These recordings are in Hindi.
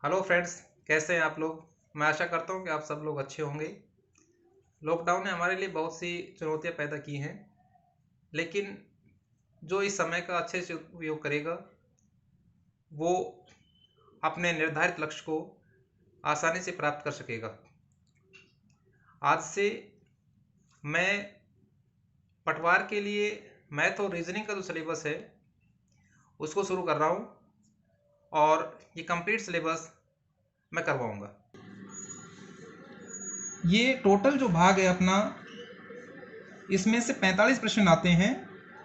हेलो फ्रेंड्स, कैसे हैं आप लोग। मैं आशा करता हूं कि आप सब लोग अच्छे होंगे। लॉकडाउन ने हमारे लिए बहुत सी चुनौतियां पैदा की हैं, लेकिन जो इस समय का अच्छे से उपयोग करेगा वो अपने निर्धारित लक्ष्य को आसानी से प्राप्त कर सकेगा। आज से मैं पटवार के लिए मैथ और रीजनिंग का जो सिलेबस है उसको शुरू कर रहा हूँ और ये कंप्लीट सिलेबस मैं करवाऊँगा। ये टोटल जो भाग है अपना, इसमें से 45 प्रश्न आते हैं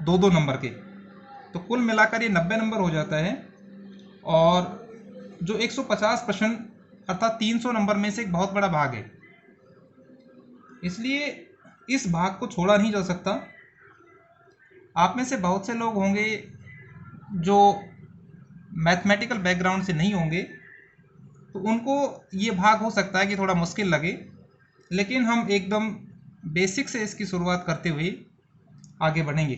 2-2 नंबर के, तो कुल मिलाकर ये 90 नंबर हो जाता है। और जो 150 प्रश्न अर्थात 300 नंबर में से एक बहुत बड़ा भाग है, इसलिए इस भाग को छोड़ा नहीं जा सकता। आप में से बहुत से लोग होंगे जो मैथमेटिकल बैकग्राउंड से नहीं होंगे, तो उनको ये भाग हो सकता है कि थोड़ा मुश्किल लगे, लेकिन हम एकदम बेसिक से इसकी शुरुआत करते हुए आगे बढ़ेंगे।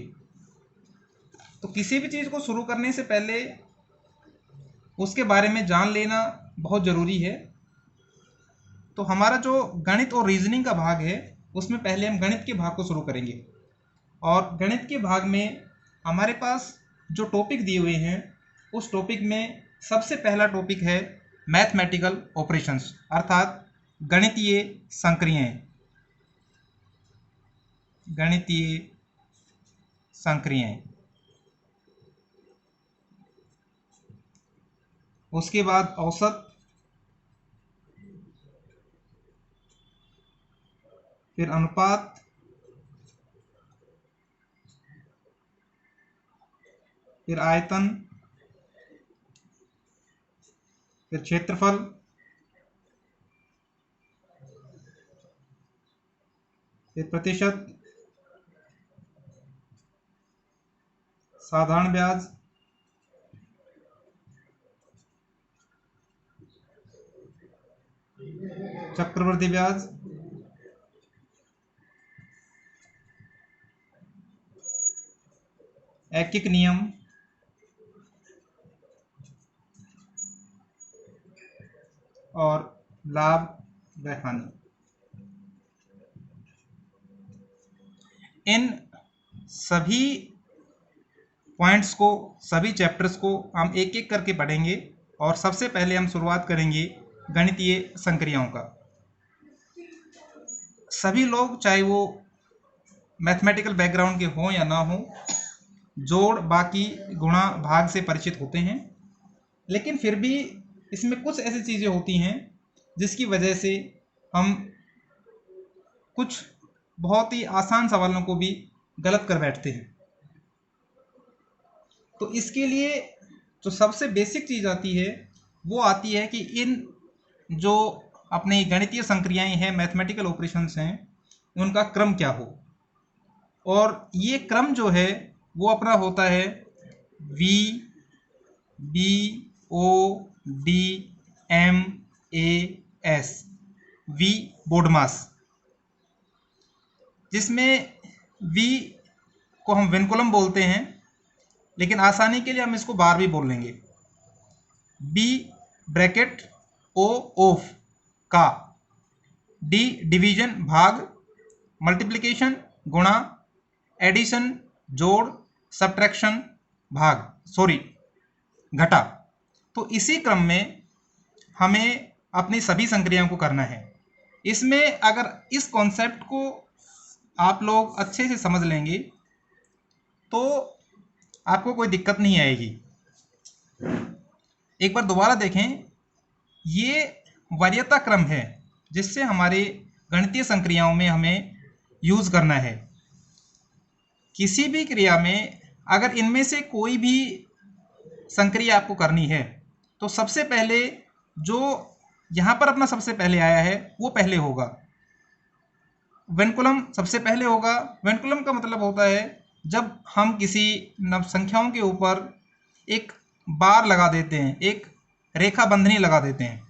तो किसी भी चीज़ को शुरू करने से पहले उसके बारे में जान लेना बहुत ज़रूरी है। तो हमारा जो गणित और रीजनिंग का भाग है, उसमें पहले हम गणित के भाग को शुरू करेंगे। और गणित के भाग में हमारे पास जो टॉपिक दिए हुए हैं, उस टॉपिक में सबसे पहला टॉपिक है मैथमेटिकल ऑपरेशंस, अर्थात गणितीय संक्रियाएं। गणितीय संक्रियाएं। उसके बाद औसत, फिर अनुपात, फिर आयतन, फिर क्षेत्रफल, फिर प्रतिशत, साधारण ब्याज, चक्रवृद्धि ब्याज, ऐकिक नियम, और लाभ व हानि। इन सभी पॉइंट्स को, सभी चैप्टर्स को हम एक एक करके पढ़ेंगे। और सबसे पहले हम शुरुआत करेंगे गणितीय संक्रियाओं का। सभी लोग, चाहे वो मैथमेटिकल बैकग्राउंड के हों या ना हो, जोड़, बाकी, गुणा, भाग से परिचित होते हैं, लेकिन फिर भी इसमें कुछ ऐसी चीज़ें होती हैं जिसकी वजह से हम कुछ बहुत ही आसान सवालों को भी गलत कर बैठते हैं। तो इसके लिए जो सबसे बेसिक चीज़ आती है, वो आती है कि इन जो अपने गणितीय संक्रियाएं हैं, मैथमेटिकल ऑपरेशंस हैं, उनका क्रम क्या हो। और ये क्रम जो है वो अपना होता है V, B, O, D, M, A, S. V BODMAS, जिसमें वी को हम विनकुलम बोलते हैं, लेकिन आसानी के लिए हम इसको बार भी बोल लेंगे। बी ब्रैकेट, ओ ऑफ का, डी डिवीजन भाग, मल्टीप्लिकेशन गुणा, एडिशन जोड़, सब्ट्रैक्शन भाग, सॉरी घटा। तो इसी क्रम में हमें अपनी सभी संक्रियाओं को करना है। इसमें अगर इस कॉन्सेप्ट को आप लोग अच्छे से समझ लेंगे तो आपको कोई दिक्कत नहीं आएगी। एक बार दोबारा देखें, ये वरीयता क्रम है जिससे हमारे गणितीय संक्रियाओं में हमें यूज करना है। किसी भी क्रिया में अगर इनमें से कोई भी संक्रिया आपको करनी है, तो सबसे पहले जो यहाँ पर अपना सबसे पहले आया है वो पहले होगा। वेनकुलम सबसे पहले होगा। वेनकुलम का मतलब होता है जब हम किसी नव संख्याओं के ऊपर एक बार लगा देते हैं, एक रेखा बंधनी लगा देते हैं।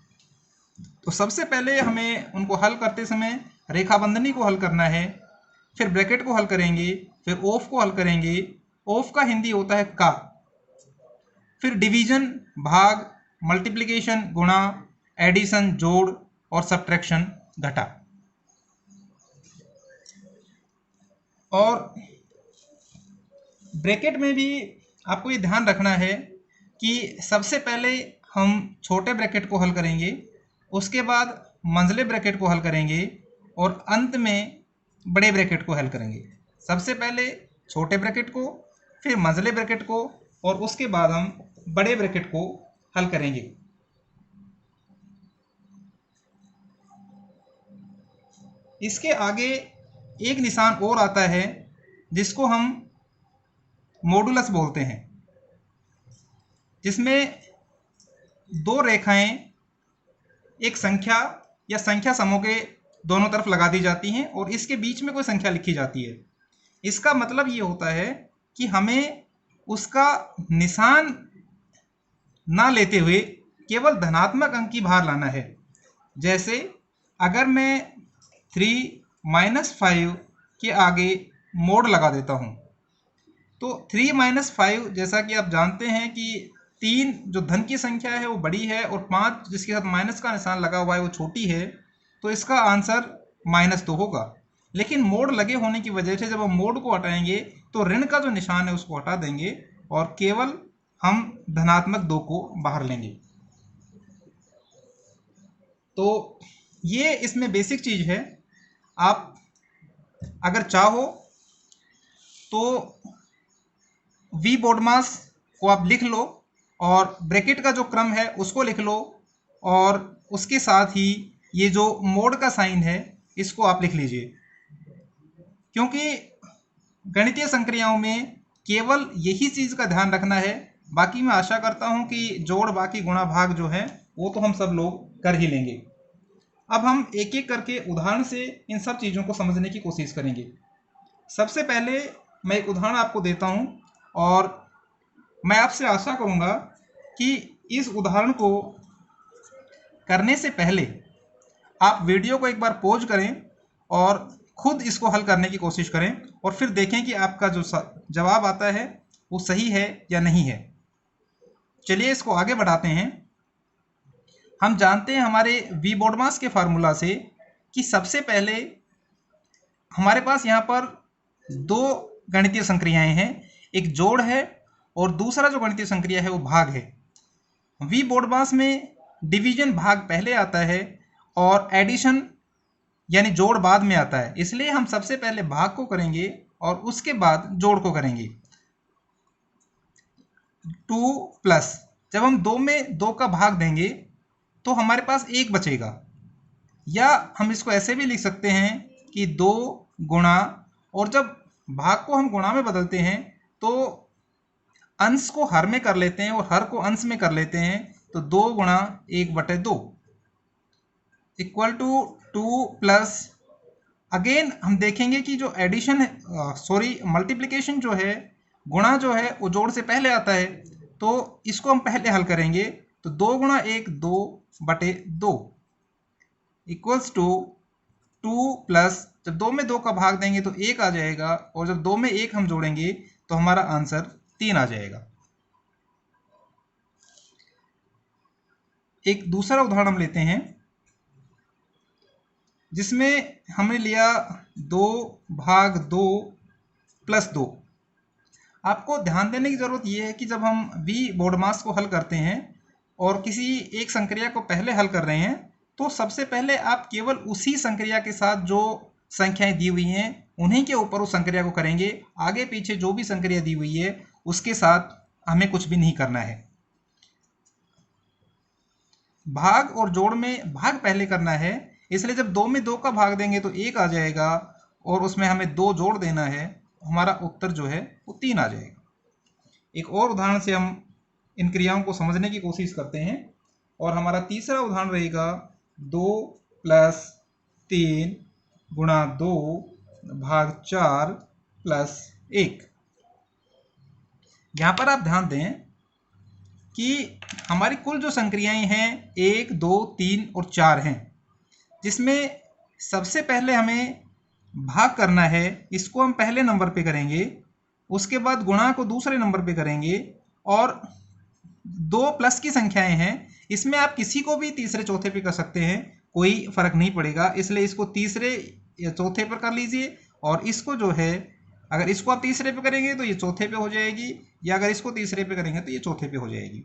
तो सबसे पहले हमें उनको हल करते समय रेखा बंधनी को हल करना है, फिर ब्रैकेट को हल करेंगे, फिर ऑफ को हल करेंगे। ऑफ का हिंदी होता है का, फिर डिवीजन भाग, मल्टीप्लिकेशन गुणा, एडिशन जोड़ और सब्ट्रैक्शन घटा। और ब्रैकेट में भी आपको ये ध्यान रखना है कि सबसे पहले हम छोटे ब्रैकेट को हल करेंगे, उसके बाद मंझले ब्रैकेट को हल करेंगे और अंत में बड़े ब्रैकेट को हल करेंगे। सबसे पहले छोटे ब्रैकेट को, फिर मंझले ब्रैकेट को और उसके बाद हम बड़े ब्रैकेट को हल करेंगे। इसके आगे एक निशान और आता है जिसको हम मॉडुलस बोलते हैं, जिसमें दो रेखाएं एक संख्या या संख्या समूह के दोनों तरफ लगा दी जाती हैं और इसके बीच में कोई संख्या लिखी जाती है। इसका मतलब ये होता है कि हमें उसका निशान ना लेते हुए केवल धनात्मक अंक की बाहर लाना है। जैसे अगर मैं 3 - 5 के आगे मोड़ लगा देता हूं, तो 3 - 5 जैसा कि आप जानते हैं कि 3 जो धन की संख्या है वो बड़ी है और 5 जिसके साथ माइनस का निशान लगा हुआ है वो छोटी है, तो इसका आंसर -2 होगा। लेकिन मोड़ लगे होने की वजह से जब हम मोड़ को हटाएंगे तो ऋण का जो निशान है उसको हटा देंगे और केवल हम धनात्मक 2 को बाहर लेंगे। तो ये इसमें बेसिक चीज है। आप अगर चाहो तो वी बोडमास को आप लिख लो और ब्रैकेट का जो क्रम है उसको लिख लो और उसके साथ ही ये जो मोड़ का साइन है इसको आप लिख लीजिए, क्योंकि गणितीय संक्रियाओं में केवल यही चीज का ध्यान रखना है। बाकी मैं आशा करता हूं कि जोड़, बाकी, गुणा, भाग जो है वो तो हम सब लोग कर ही लेंगे। अब हम एक एक करके उदाहरण से इन सब चीजों को समझने की कोशिश करेंगे। सबसे पहले मैं एक उदाहरण आपको देता हूं और मैं आपसे आशा करूंगा कि इस उदाहरण को करने से पहले आप वीडियो को एक बार पॉज करें और खुद इसको हल करने की कोशिश करें और फिर देखें कि आपका जो जवाब आता है वो सही है या नहीं है। चलिए इसको आगे बढ़ाते हैं। हम जानते हैं हमारे वी बोडमास के फार्मूला से कि सबसे पहले हमारे पास यहाँ पर दो गणितीय संक्रियाएं हैं, एक जोड़ है और दूसरा जो गणितीय संक्रिया है वो भाग है। वी बोडमास में डिवीजन भाग पहले आता है और एडिशन यानी जोड़ बाद में आता है, इसलिए हम सबसे पहले भाग को करेंगे और उसके बाद जोड़ को करेंगे। 2 प्लस, जब हम 2 में 2 का भाग देंगे तो हमारे पास 1 बचेगा, या हम इसको ऐसे भी लिख सकते हैं कि 2 गुणा, और जब भाग को हम गुणा में बदलते हैं तो अंश को हर में कर लेते हैं और हर को अंश में कर लेते हैं, तो 2 गुणा 1/2 इक्वल टू 2 प्लस, अगेन हम देखेंगे कि जो एडिशन है, मल्टीप्लिकेशन जो है, गुणा जो है वो जोड़ से पहले आता है, तो इसको हम पहले हल करेंगे। तो 2 गुणा 1 2/2 इक्वल्स टू 2 प्लस, जब 2 में 2 का भाग देंगे तो 1 आ जाएगा और जब 2 में 1 हम जोड़ेंगे तो हमारा आंसर 3 आ जाएगा। एक दूसरा उदाहरण हम लेते हैं जिसमें हमने लिया 2 भाग 2 प्लस 2। आपको ध्यान देने की जरूरत यह है कि जब हम वी बोडमास को हल करते हैं और किसी एक संक्रिया को पहले हल कर रहे हैं तो सबसे पहले आप केवल उसी संक्रिया के साथ जो संख्याएं दी हुई हैं उन्हीं के ऊपर उस संक्रिया को करेंगे। आगे पीछे जो भी संक्रिया दी हुई है उसके साथ हमें कुछ भी नहीं करना है। भाग और जोड़ में भाग पहले करना है, इसलिए जब 2 में 2 का भाग देंगे तो 1 आ जाएगा और उसमें हमें 2 जोड़ देना है, हमारा उत्तर जो है वो 3 आ जाएगा। एक और उदाहरण से हम इन क्रियाओं को समझने की कोशिश करते हैं और हमारा तीसरा उदाहरण रहेगा 2 प्लस 3 गुणा 2 भाग 4 प्लस 1। यहाँ पर आप ध्यान दें कि हमारी कुल जो संक्रियाएं हैं 1 2 3 और 4 हैं, जिसमें सबसे पहले हमें भाग करना है, इसको हम पहले नंबर पे करेंगे, उसके बाद गुणा को दूसरे नंबर पे करेंगे और 2 प्लस की संख्याएं हैं इसमें आप किसी को भी तीसरे चौथे पे कर सकते हैं, कोई फर्क नहीं पड़ेगा। इसलिए इसको तीसरे या चौथे पर कर लीजिए, और इसको जो है अगर इसको आप तीसरे पे करेंगे तो ये चौथे पे हो जाएगी, या अगर इसको तीसरे पे करेंगे तो ये चौथे पे हो जाएगी।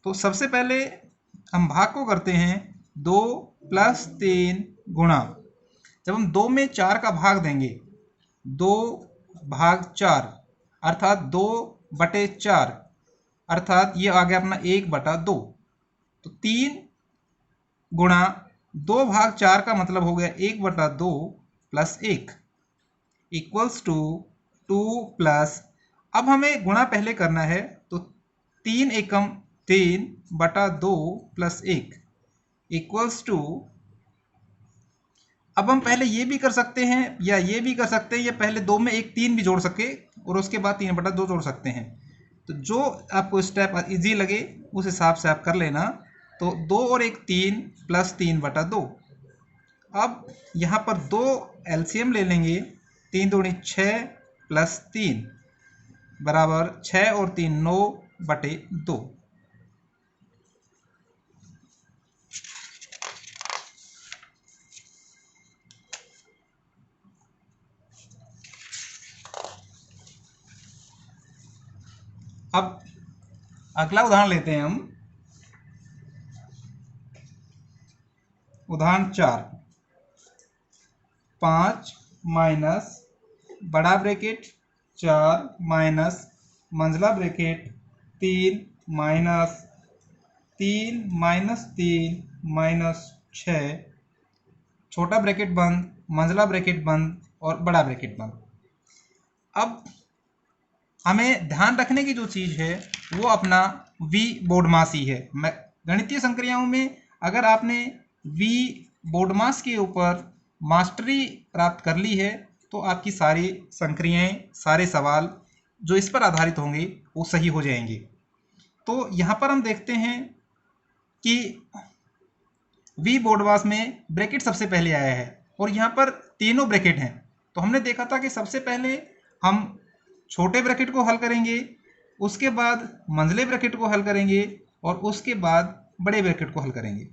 तो सबसे पहले हम भाग को करते हैं 2 + 3 गुणा, जब हम 2 में 4 का भाग देंगे 2/4 अर्थात 2/4 अर्थात ये आ गया अपना 1/2। तो 3 गुणा 2/4 का मतलब हो गया 1/2 + 1 इक्वल्स टू 2 + अब हमें गुणा पहले करना है, तो 3 एकम 3/2 + 1 इक्वल्स टू, अब हम पहले ये भी कर सकते हैं या ये भी कर सकते हैं, या पहले 2 में एक 3 भी जोड़ सके और उसके बाद 3/2 जोड़ सकते हैं। तो जो आपको स्टेप इजी लगे उस हिसाब से आप कर लेना। तो 2 और 1 3 + 3/2। अब यहाँ पर 2 एलसीएम ले लेंगे, 3 दूनी 6 + 3 बराबर 6 और 3 9/2। अब अगला उदाहरण लेते हैं हम, उदाहरण 4। 5 माइनस बड़ा ब्रैकेट 4 माइनस मंझला ब्रैकेट 3 माइनस 3 माइनस 3 माइनस 6 छोटा ब्रैकेट बंद, मंझला ब्रैकेट बंद और बड़ा ब्रैकेट बंद। अब हमें ध्यान रखने की जो चीज़ है वो अपना v बोर्डमास ही है। गणितीय संक्रियाओं में अगर आपने v बोर्डमास के ऊपर मास्टरी प्राप्त कर ली है तो आपकी सारी संक्रियाएं, सारे सवाल जो इस पर आधारित होंगे वो सही हो जाएंगे। तो यहाँ पर हम देखते हैं कि v बोर्डमास में ब्रैकेट सबसे पहले आया है और यहाँ पर तीनों ब्रैकेट हैं। तो हमने देखा था कि सबसे पहले हम छोटे ब्रैकेट को हल करेंगे, उसके बाद मंझले ब्रैकेट को हल करेंगे और उसके बाद बड़े ब्रैकेट को हल करेंगे।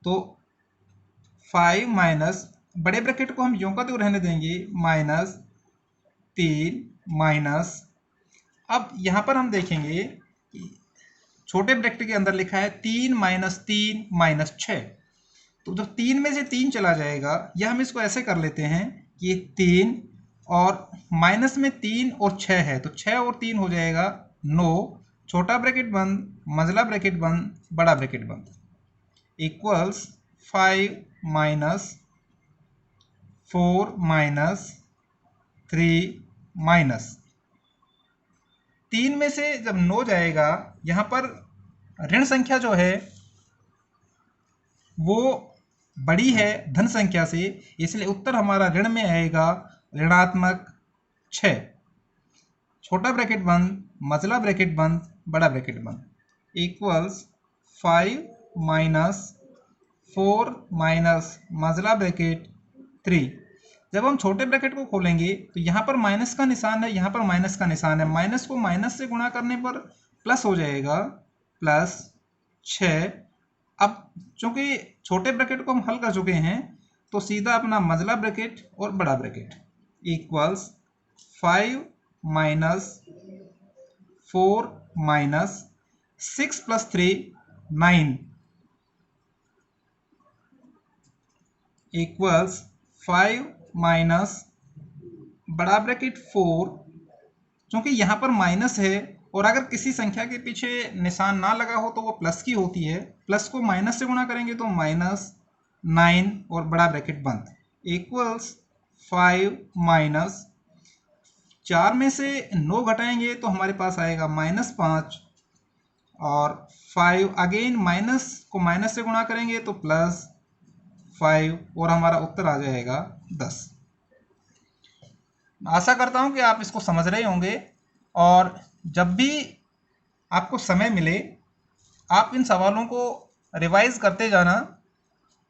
तो 5 माइनस बड़े ब्रैकेट को हम यूं का त्यों रहने देंगे, -3 माइनस, अब यहाँ पर हम देखेंगे छोटे ब्रैकेट के अंदर लिखा है 3 माइनस 3 माइनस 6। तो जब 3 में से 3 चला जाएगा, या हम इसको ऐसे कर लेते हैं कि 3 और माइनस में 3 और 6 है तो 6 और 3 हो जाएगा 9, छोटा ब्रैकेट बंद, मंझला ब्रैकेट बंद, बड़ा ब्रैकेट बंद, इक्वल्स 5 माइनस 4 माइनस 3 माइनस 3 में से जब 9 जाएगा, यहाँ पर ऋण संख्या जो है वो बड़ी है धन संख्या से, इसलिए उत्तर हमारा ऋण में आएगा -6। छोटा ब्रैकेट बंद, मंझला ब्रैकेट बंद, बड़ा ब्रैकेट बंद, इक्वल्स 5 माइनस 4 माइनस मंझला ब्रैकेट 3। जब हम छोटे ब्रैकेट को खोलेंगे तो यहाँ पर माइनस का निशान है, यहाँ पर माइनस का निशान है, माइनस को माइनस से गुणा करने पर प्लस हो जाएगा, +6। अब चूंकि छोटे ब्रैकेट को हम हल कर चुके हैं तो सीधा अपना मंझला ब्रैकेट और बड़ा bracket, equals 5 minus 4 minus 6 + 3 9 equals 5 minus बड़ा ब्रैकेट 4। क्योंकि यहाँ पर माइनस है और अगर किसी संख्या के पीछे निशान ना लगा हो तो वो प्लस की होती है, प्लस को माइनस से गुणा करेंगे तो -9 और बड़ा ब्रैकेट बंद, इक्वल्स 5 माइनस 4 में से 9 घटाएंगे तो हमारे पास आएगा -5 और 5 अगेन माइनस को माइनस से गुणा करेंगे तो +5 और हमारा उत्तर आ जाएगा 10। आशा करता हूं कि आप इसको समझ रहे होंगे और जब भी आपको समय मिले आप इन सवालों को रिवाइज करते जाना।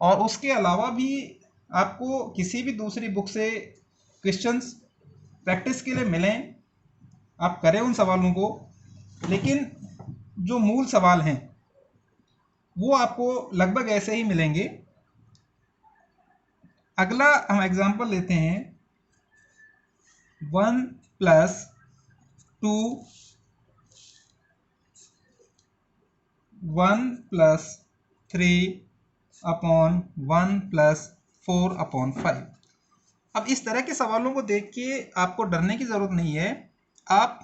और उसके अलावा भी आपको किसी भी दूसरी बुक से क्वेश्चंस प्रैक्टिस के लिए मिलें, आप करें उन सवालों को, लेकिन जो मूल सवाल हैं वो आपको लगभग ऐसे ही मिलेंगे। अगला हम एग्जांपल लेते हैं 1 + 2 1 + 3 अपॉन 1 + 4 अपॉन 5। अब इस तरह के सवालों को देख के आपको डरने की ज़रूरत नहीं है। आप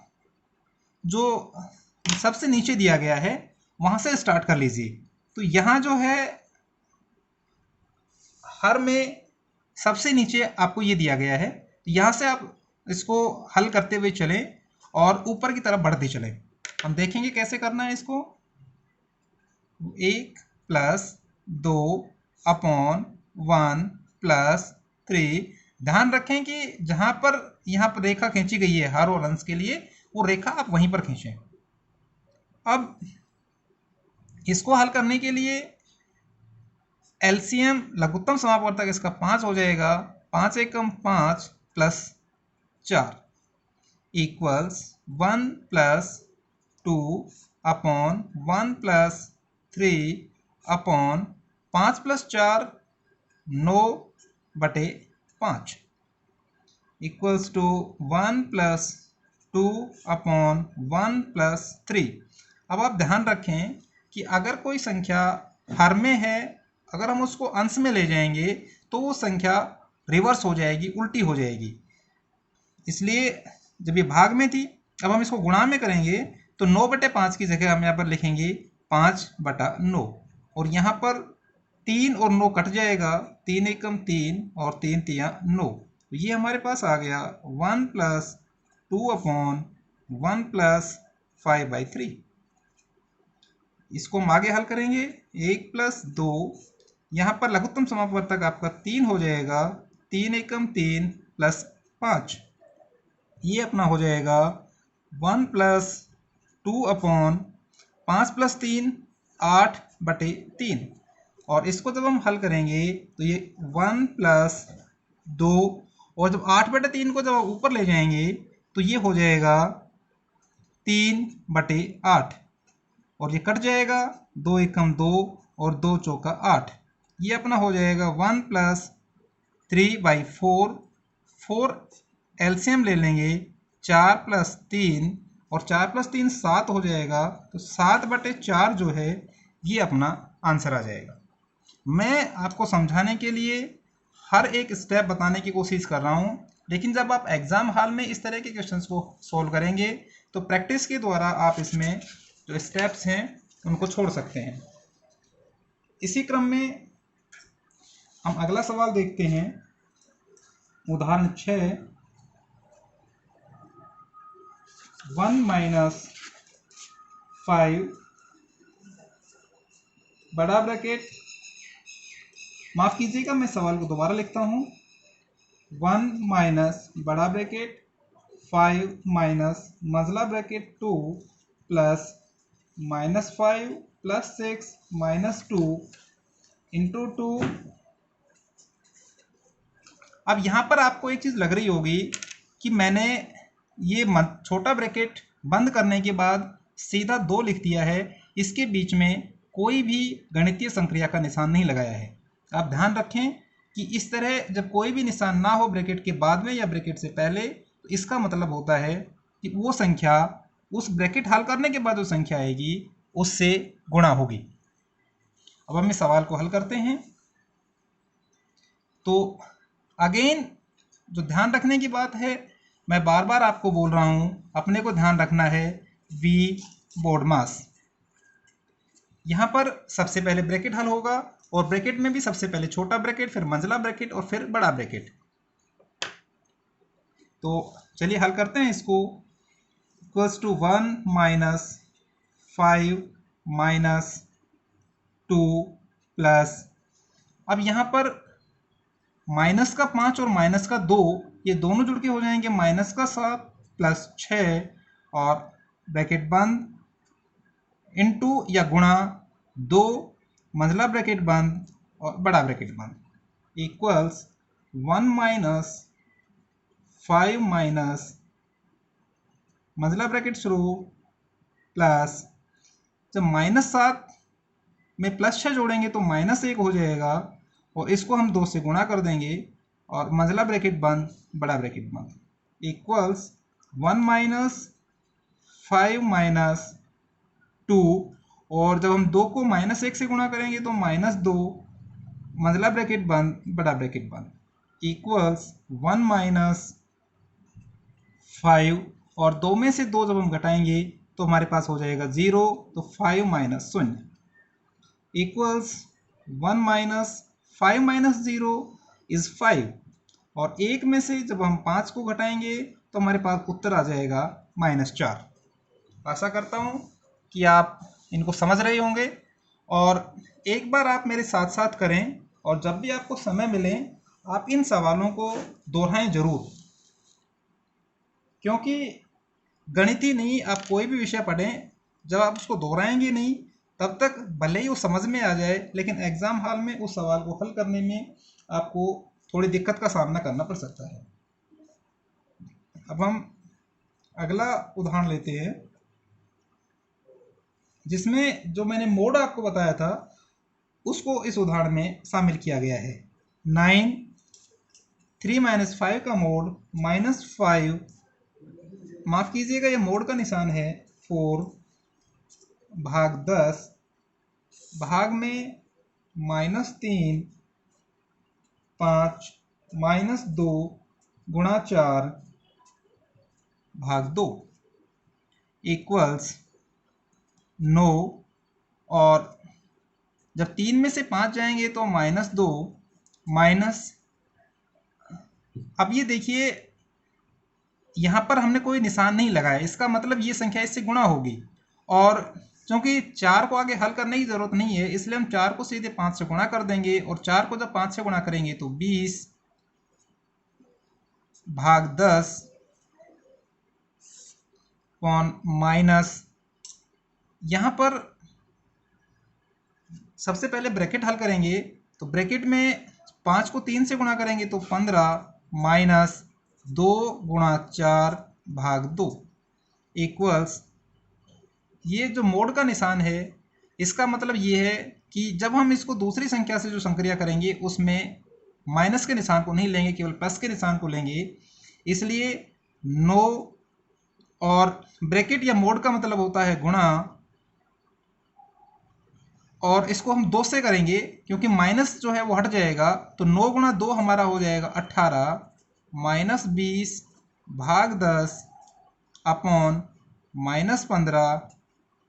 जो सबसे नीचे दिया गया है वहाँ से स्टार्ट कर लीजिए। तो यहाँ जो है हर में सबसे नीचे आपको ये दिया गया है, यहाँ से आप इसको हल करते हुए चलें और ऊपर की तरफ बढ़ते चलें। हम देखेंगे कैसे करना है इसको। 1 + 2 अपॉन 1 + 3। ध्यान रखें कि जहाँ पर यहाँ पर रेखा खींची गई है हर और अंश के लिए, वो रेखा आप वहीं पर खींचें। अब इसको हल करने के लिए एलसीएम लघुत्तम समापवर्तक इसका 5 हो जाएगा। 5 एकम 5 + 4 equals 1 + 2 upon 1 + 3 upon 5 + 4 9/5 equals two 1 + 2 upon 1 + 3। अब आप ध्यान रखें कि अगर कोई संख्या हर में है, अगर हम उसको अंश में ले जाएंगे तो वो संख्या रिवर्स हो जाएगी, उल्टी हो जाएगी। इसलिए जब ये भाग में थी, अब हम इसको गुणा में करेंगे तो 9/5 की जगह हम यहाँ पर लिखेंगे 5/9 और यहाँ पर 3 और 9 कट जाएगा। 3 एकम 3 और 3 तिया 9। तो ये हमारे पास आ गया 1 + 2 अपॉन 1 + 5/3। इसको हम आगे हल करेंगे। 1 + 2, यहाँ पर लघुत्तम समापवर्तक आपका 3 हो जाएगा। 3 एकम 3 + 5, ये अपना हो जाएगा 1 + 2 अपॉन 5 + 3 8/3। और इसको जब हम हल करेंगे तो ये 1 + 2 और जब 8/3 को जब आप ऊपर ले जाएंगे तो ये हो जाएगा 3/8 और ये कट जाएगा। 2 एकम 2 और 2 चौका 8, ये अपना हो जाएगा 1 + 3/4। 4 एलसीएम ले लेंगे। 4 + 3 और 4 + 3 7 हो जाएगा। तो 7/4 जो है ये अपना आंसर आ जाएगा। मैं आपको समझाने के लिए हर एक स्टेप बताने की कोशिश कर रहा हूँ, लेकिन जब आप एग्ज़ाम हॉल में इस तरह के क्वेश्चंस को सॉल्व करेंगे तो प्रैक्टिस के द्वारा आप इसमें जो स्टेप्स हैं उनको छोड़ सकते हैं। इसी क्रम में हम अगला सवाल देखते हैं। उदाहरण 6, 1 - 5 बड़ा ब्रैकेट, माफ कीजिएगा मैं सवाल को दोबारा लिखता हूँ। 1 - बड़ा ब्रैकेट 5 - मझला ब्रैकेट 2 प्लस -5 + 6 - 2 इंटू 2। अब यहाँ पर आपको एक चीज़ लग रही होगी कि मैंने ये छोटा ब्रैकेट बंद करने के बाद सीधा 2 लिख दिया है, इसके बीच में कोई भी गणितीय संक्रिया का निशान नहीं लगाया है। आप ध्यान रखें कि इस तरह जब कोई भी निशान ना हो ब्रैकेट के बाद में या ब्रैकेट से पहले, तो इसका मतलब होता है कि वो संख्या उस ब्रैकेट हल करने के बाद जो संख्या आएगी उससे गुणा होगी। अब हम इस सवाल को हल करते हैं। तो अगेन जो ध्यान रखने की बात है, मैं बार बार आपको बोल रहा हूँ, अपने को ध्यान रखना है V BODMAS। यहाँ पर सबसे पहले ब्रैकेट हल होगा और ब्रैकेट में भी सबसे पहले छोटा ब्रैकेट, फिर मंझला ब्रैकेट और फिर बड़ा ब्रैकेट। तो चलिए हल करते हैं इसको। इक्वल्स टू 1 - 5 - 2 प्लस, अब यहाँ पर माइनस का 5 और माइनस का 2 ये दोनों जुड़ के हो जाएंगे -7 + 6 और ब्रैकेट बंद इनटू या गुणा 2 मंझला ब्रैकेट बंद और बड़ा ब्रैकेट बंद इक्वल्स 1 - 5 - मंझला ब्रैकेट शुरू प्लस, जब -7 में +6 जोड़ेंगे तो -1 हो जाएगा और इसको हम 2 से गुणा कर देंगे और मंझला ब्रैकेट बंद, बड़ा ब्रैकेट बंद, इक्वल्स 1 - 5 - 2, और जब हम 2 को -1 से गुणा करेंगे तो -2, मंझला ब्रैकेट बंद, बड़ा ब्रैकेट बंद, इक्वल्स 1 - 5, और 2 में से 2 जब हम घटाएंगे तो हमारे पास हो जाएगा 0, तो 5 - 0 इक्वल्स 1 - 5 - 0 इज 5, और 1 में से जब हम 5 को घटाएंगे तो हमारे पास उत्तर आ जाएगा -4। आशा करता हूँ कि आप इनको समझ रहे होंगे, और एक बार आप मेरे साथ साथ करें, और जब भी आपको समय मिले आप इन सवालों को दोहराएं जरूर, क्योंकि गणित ही नहीं, आप कोई भी विषय पढ़ें, जब आप उसको दोहराएंगे नहीं तब तक भले ही वो समझ में आ जाए, लेकिन एग्जाम हॉल में उस सवाल को हल करने में आपको थोड़ी दिक्कत का सामना करना पड़ सकता है। अब हम अगला उदाहरण लेते हैं, जिसमें जो मैंने मोड आपको बताया था उसको इस उदाहरण में शामिल किया गया है। 9 3 - 5 का मोड -5, माफ कीजिएगा ये मोड का निशान है, 4 भाग 10 भाग में -3 5 -2 गुणा 4 भाग 2 इक्वल्स 9, और जब 3 में से 5 जाएंगे तो -2 माइनस, अब ये देखिए यहाँ पर हमने कोई निशान नहीं लगाया, इसका मतलब ये संख्या इससे गुणा होगी, और क्योंकि 4 को आगे हल करने की ज़रूरत नहीं है इसलिए हम 4 को सीधे 5 से गुणा कर देंगे, और 4 को जब 5 से गुणा करेंगे तो 20 भाग 10 माइनस, यहाँ पर सबसे पहले ब्रैकेट हल करेंगे, तो ब्रैकेट में 5 को 3 से गुणा करेंगे तो 15 माइनस 2 गुणा 4 भाग 2 इक्वल्स, ये जो मोड का निशान है इसका मतलब ये है कि जब हम इसको दूसरी संख्या से जो संक्रिया करेंगे उसमें माइनस के निशान को नहीं लेंगे, केवल प्लस के निशान को लेंगे, इसलिए 9, और ब्रैकेट या मोड का मतलब होता है गुणा, और इसको हम 2 से करेंगे क्योंकि माइनस जो है वो हट जाएगा, तो 9 गुणा 2 हमारा हो जाएगा 18 माइनस 20 भाग 10 अपॉन -15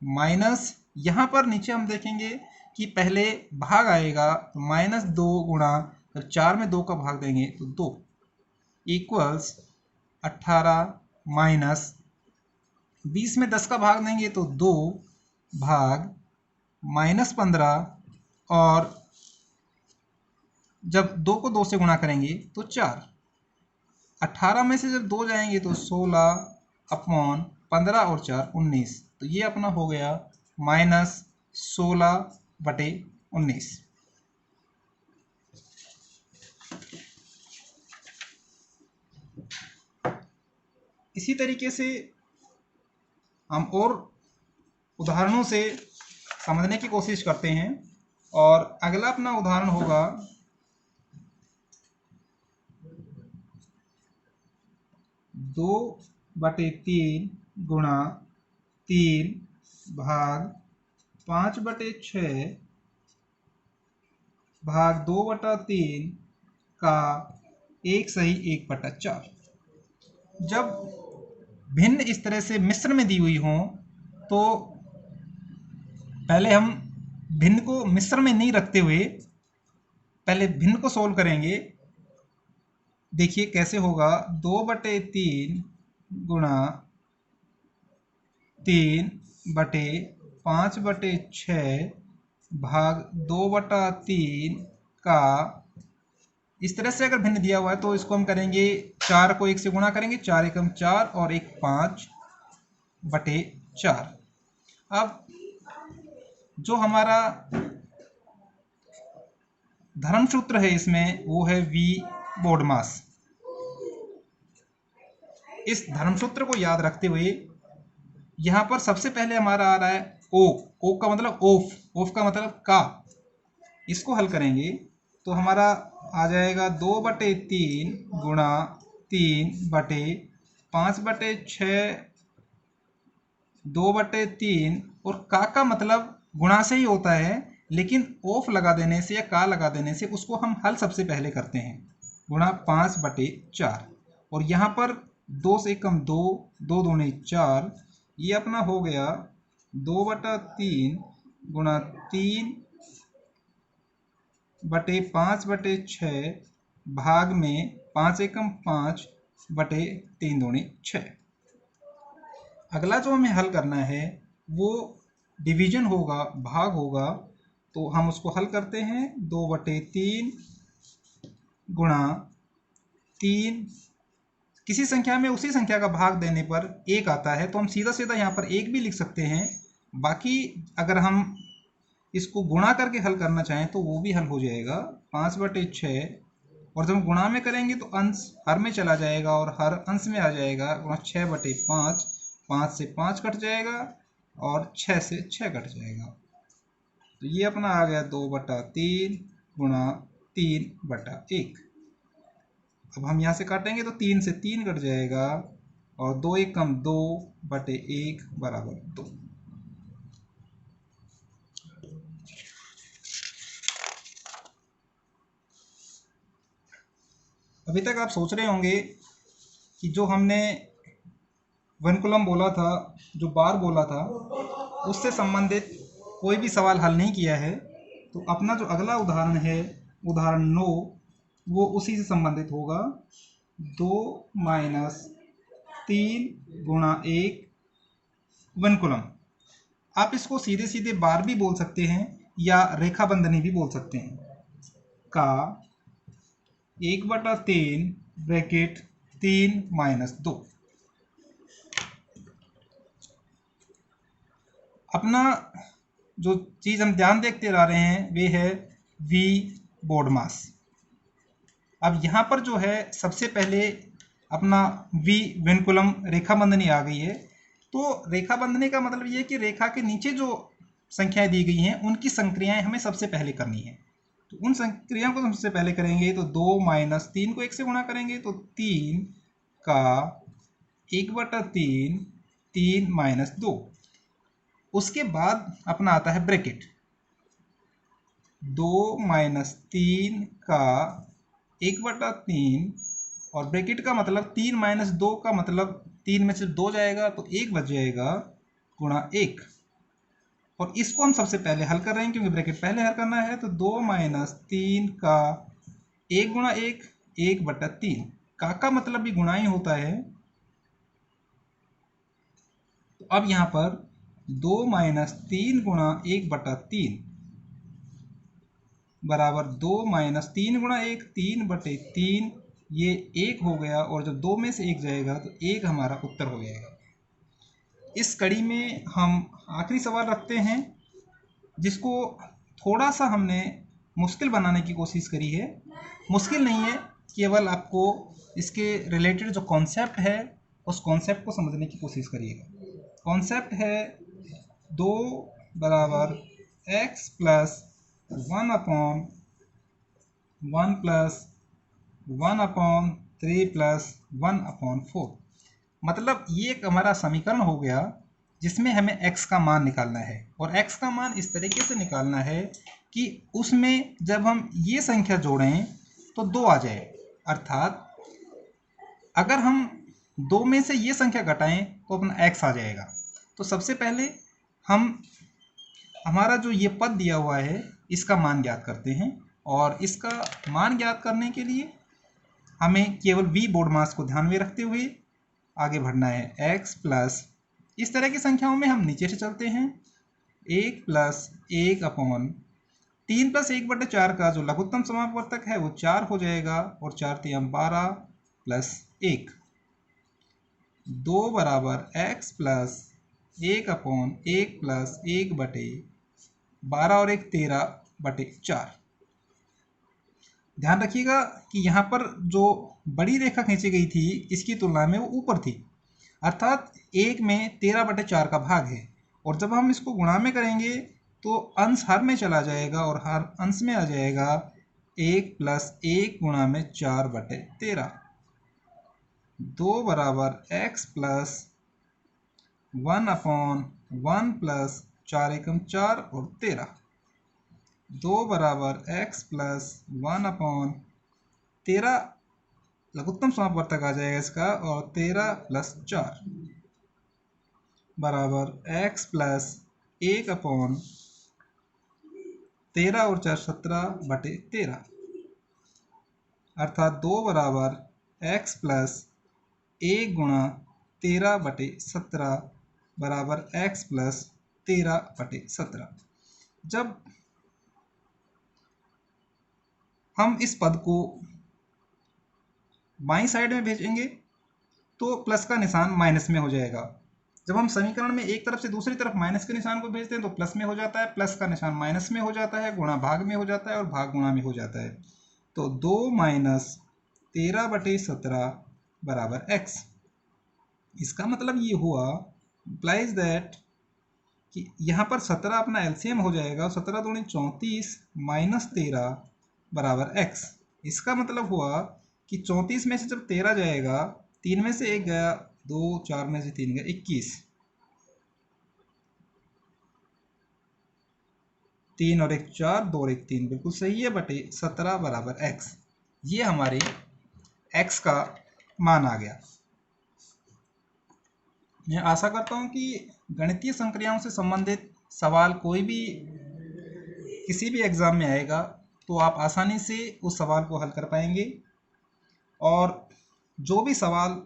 माइनस, यहाँ पर नीचे हम देखेंगे कि पहले भाग आएगा तो -2 गुणा, जब 4 में 2 का भाग देंगे तो 2 इक्वल्स 18 माइनस 20 में 10 का भाग देंगे तो 2 भाग -15, और जब 2 को 2 से गुणा करेंगे तो 4, 18 में से जब 2 जाएंगे तो 16 अपॉन 15 और 4 19, तो ये अपना हो गया -16/19। इसी तरीके से हम और उदाहरणों से समझने की कोशिश करते हैं, और अगला अपना उदाहरण होगा 2/3 गुणा 3 भाग 5/6 भाग 2/3 का 1 सही 1/4। जब भिन्न इस तरह से मिश्र में दी हुई हों तो पहले हम भिन्न को मिश्र में नहीं रखते हुए पहले भिन्न को सोल्व करेंगे। देखिए कैसे होगा, 2/3 गुणा 3/5/6 भाग 2/3 का, इस तरह से अगर भिन्न दिया हुआ है तो इसको हम करेंगे 4 को 1 से गुणा करेंगे, 4 एकम 4 और 1 5/4। अब जो हमारा धर्म सूत्र है इसमें वो है V बोडमास। इस धर्म सूत्र को याद रखते हुए यहाँ पर सबसे पहले हमारा आ रहा है ओ का मतलब ऑफ का मतलब का। इसको हल करेंगे तो हमारा आ जाएगा 2/3 गुणा 3/5/6 2/3। और का मतलब गुणा से ही होता है, लेकिन ऑफ लगा देने से या का लगा देने से उसको हम हल सबसे पहले करते हैं, गुणा 5/4। और यहाँ पर 2 से कम 2, 2 दूनी 4, ये अपना हो गया 2/3 गुणा 3/5/6 भाग में 5 एकम 5/3 दूनी 6। अगला जो हमें हल करना है वो डिवीजन होगा, भाग होगा, तो हम उसको हल करते हैं। 2/3 गुणा 3, किसी संख्या में उसी संख्या का भाग देने पर 1 आता है, तो हम सीधा सीधा यहाँ पर 1 भी लिख सकते हैं। बाकी अगर हम इसको गुणा करके हल करना चाहें तो वो भी हल हो जाएगा 5/6। और जब हम गुणा में करेंगे तो अंश हर में चला जाएगा और हर अंश में आ जाएगा गुणा 6/5। 5 से 5 कट जाएगा और 6 से 6 कट जाएगा। तो ये अपना आ गया 2/3 गुणा 3/1। अब हम यहाँ से काटेंगे तो 3 से 3 कट जाएगा और 2 एकम 2/1 बराबर 2। अभी तक आप सोच रहे होंगे कि जो हमने वनकुलम बोला था, जो बार बोला था, उससे संबंधित कोई भी सवाल हल नहीं किया है। तो अपना जो अगला उदाहरण है, उदाहरण 9, वो उसी से संबंधित होगा। 2 - 3 गुणा 1 वनकुलम। आप इसको सीधे सीधे बार भी बोल सकते हैं या रेखा बंधनी भी बोल सकते हैं। का 1/3 ब्रैकेट 3 - 2। अपना जो चीज़ हम ध्यान देखते आ रहे हैं वे है वी बोर्ड मास। अब यहाँ पर जो है सबसे पहले अपना वी विनकुलम रेखा बंधनी आ गई है। तो रेखा बंधनी का मतलब ये है कि रेखा के नीचे जो संख्याएं दी गई हैं उनकी संक्रियाएं हमें सबसे पहले करनी है। तो उन संक्रियाओं को सबसे पहले करेंगे तो 2 - 3 को 1 से गुणा करेंगे तो 3 का 1/3 3 - 2। उसके बाद अपना आता है ब्रैकेट। 2 - 3 का 1/3 और ब्रैकेट का मतलब 3 - 2 का मतलब 3 में से 2 जाएगा तो 1 बच जाएगा गुणा 1। और इसको हम सबसे पहले हल कर रहे हैं क्योंकि ब्रैकेट पहले हल करना है। तो 2 - 3 का 1 गुणा 1 1/3। का मतलब भी गुणा ही होता है। तो अब यहाँ पर 2 - 3 गुणा 1/3 बराबर 2 - 3 गुणा 1 3/3। ये 1 हो गया और जब 2 में से 1 जाएगा तो 1 हमारा उत्तर हो जाएगा। इस कड़ी में हम आखिरी सवाल रखते हैं, जिसको थोड़ा सा हमने मुश्किल बनाने की कोशिश करी है। मुश्किल नहीं है, केवल आपको इसके रिलेटेड जो कॉन्सेप्ट है उस कॉन्सेप्ट को समझने की कोशिश करिएगा। कॉन्सेप्ट है 2 बराबर x प्लस 1/1 प्लस 1/3 प्लस 1/4। मतलब ये एक हमारा समीकरण हो गया जिसमें हमें x का मान निकालना है। और x का मान इस तरीके से निकालना है कि उसमें जब हम ये संख्या जोड़ें तो 2 आ जाए। अर्थात अगर हम 2 में से ये संख्या घटाएं तो अपना x आ जाएगा। तो सबसे पहले हम हमारा जो ये पद दिया हुआ है इसका मान ज्ञात करते हैं। और इसका मान ज्ञात करने के लिए हमें केवल v बोर्ड मास को ध्यान में रखते हुए आगे बढ़ना है। x प्लस, इस तरह की संख्याओं में हम नीचे से चलते हैं, 1 प्लस 1/3 प्लस 1/4 का जो लघुत्तम समापवर्तक है वो 4 हो जाएगा और 4 3 12 प्लस 1। 2 बराबर x प्लस 1/1 प्लस 1/12 और 1 13/4। ध्यान रखिएगा कि यहाँ पर जो बड़ी रेखा खींची गई थी इसकी तुलना में वो ऊपर थी, अर्थात 1 में 13/4 का भाग है। और जब हम इसको गुणा में करेंगे तो अंश हर में चला जाएगा और हर अंश में आ जाएगा 1 + 1 गुणा में 4/13। 2 बराबर x + 1/1 + 4 एकम 4 और 13। 2 बराबर x + 1/13 लघुत्तम समापवर्तक आ जाएगा इसका, और 13 + 4 बराबर x + 1/13 और 4 17/13। अर्थात 2 बराबर x + 1 गुणा 13/17 बराबर x + 13/17। जब हम इस पद को बाईं साइड में भेजेंगे तो प्लस का निशान माइनस में हो जाएगा। जब हम समीकरण में एक तरफ से दूसरी तरफ माइनस के निशान को भेजते हैं तो प्लस में हो जाता है, प्लस का निशान माइनस में हो जाता है, गुणा भाग में हो जाता है और भाग गुणा में हो जाता है। तो 2 - 13/17 बराबर x। इसका मतलब ये हुआ, इम्प्लाइज दैट, कि यहाँ पर 17 अपना एलसीएम हो जाएगा, 17 दूनी 34 - 13 बराबर x। इसका मतलब हुआ कि 34 में से जब 13 जाएगा, 3 में से 1 गया, 2, 4 में से 3 गया, 21। 3 और 1 4, 2 और 1 3, बिल्कुल सही है, बटे 17 बराबर x। ये हमारे x का मान आ गया। मैं आशा करता हूँ कि गणितीय संक्रियाओं से संबंधित सवाल कोई भी किसी भी एग्ज़ाम में आएगा तो आप आसानी से उस सवाल को हल कर पाएंगे। और जो भी सवाल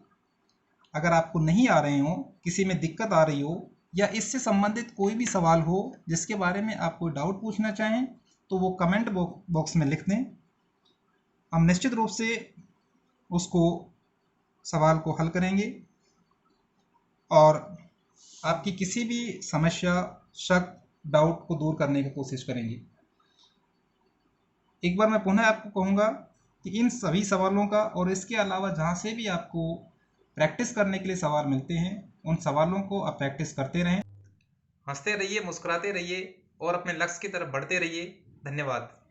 अगर आपको नहीं आ रहे हों, किसी में दिक्कत आ रही हो, या इससे संबंधित कोई भी सवाल हो जिसके बारे में आप कोई डाउट पूछना चाहें, तो वो कमेंट बॉक्स में लिख दें। हम निश्चित रूप से उसको सवाल को हल करेंगे और आपकी किसी भी समस्या, शक, डाउट को दूर करने की कोशिश करेंगे। एक बार मैं पुनः आपको कहूँगा कि इन सभी सवालों का और इसके अलावा जहाँ से भी आपको प्रैक्टिस करने के लिए सवाल मिलते हैं, उन सवालों को आप प्रैक्टिस करते रहें। हंसते रहिए, मुस्कुराते रहिए और अपने लक्ष्य की तरफ बढ़ते रहिए। धन्यवाद।